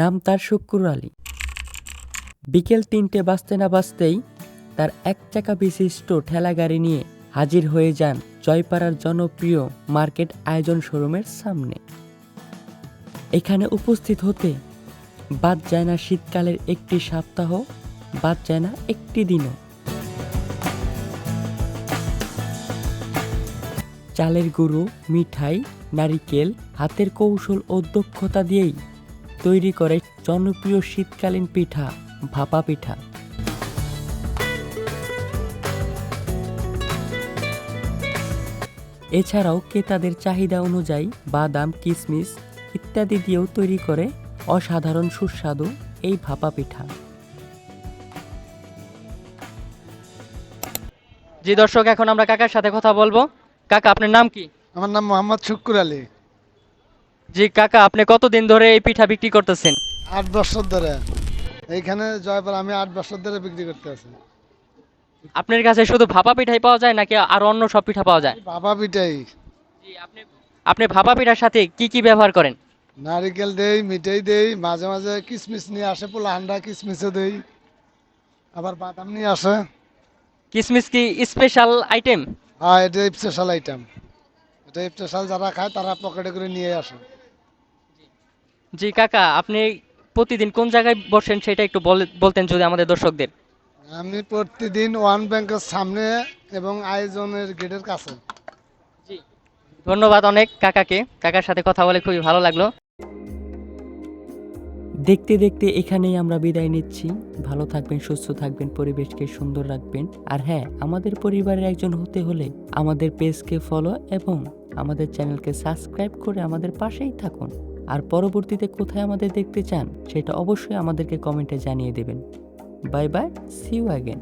নাম তার শুক্কুর আলী। বিকেল ৩টে বাজতে না বাজতেই তার এক চাকা বিশিষ্ট ঠেলাগাড়ি নিয়ে হাজির হয়ে যান জয়পাড়ার জনপ্রিয় মার্কেট আয়োজন শোরুমের সামনে। এখানে উপস্থিত হতে বাদ যায় না শীতকালের একটি সপ্তাহ, বাদ যায় না একটি দিনও। চালের গুঁড়ো, মিঠাই, নারিকেল, হাতের কৌশল ও দক্ষতা দিয়েই তৈরি করে জনপ্রিয় শীতকালীন পিঠা ভাপা পিঠা। এছাড়াও ক্রেতাদের চাহিদা অনুযায়ী বাদাম, কিশমিশ ইত্যাদি দিয়েও তৈরি করে অসাধারণ সুস্বাদু এই ভাপা পিঠা। জি দর্শক, এখন আমরা কাকার সাথে কথা বলবো। কাকা, আপনার নাম কি? আমার নাম মোহাম্মদ শুক্কুর আলী। জি কাকা, আপনি কতদিন ধরে এই পিঠা বিক্রি করতেছেন? 8 বছর ধরে এইখানে জয়পাড়া আমি 8 বছর ধরে বিক্রি করতে আছি। আপনার কাছে শুধু ভাপা পিঠাই পাওয়া যায় নাকি আর অন্য সব পিঠা পাওয়া যায়? বাবা পিঠাই, জি, আপনি ভাপা পিঠার সাথে কি কি ব্যবহার করেন? নারিকেল দেই, মিঠাই দেই, মাঝে মাঝে কিশমিশ নিয়ে আসে, পোলা হান্ডা কিশমিশও দেই, আবার বাদাম নিয়ে আসে। কিশমিশ কি স্পেশাল আইটেম? হ্যাঁ, এটা স্পেশাল আইটেম। এটা স্পেশাল, যারা খায় তারা পকেটে করে নিয়ে আসে। জি কাকা, আপনি প্রতিদিন কোন জায়গায় বসেন সেটা একটু বলতেন যদি আমাদের দর্শকদের। আমি প্রতিদিন ওয়ান ব্যাংকের সামনে এবং আয়োজনের গেটের কাছে। জি, ধন্যবাদ অনেক কাকাকে। কাকার সাথে কথা বলে খুবই ভালো লাগলো। দেখতে দেখতে এখানেই আমরা বিদায় নিচ্ছি। ভালো থাকবেন, সুস্থ থাকবেন, পরিবেশকে সুন্দর রাখবেন। আর হ্যাঁ, আমাদের পরিবারের একজন হতে হলে আমাদের পেজকে ফলো এবং আমাদের চ্যানেলকে সাবস্ক্রাইব করে আমাদের পাশেই থাকুন। আর পরবর্তীতে কোথায় আমাদের দেখতে চান সেটা অবশ্যই আমাদেরকে কমেন্টে জানিয়ে দেবেন। Bye bye, see you again.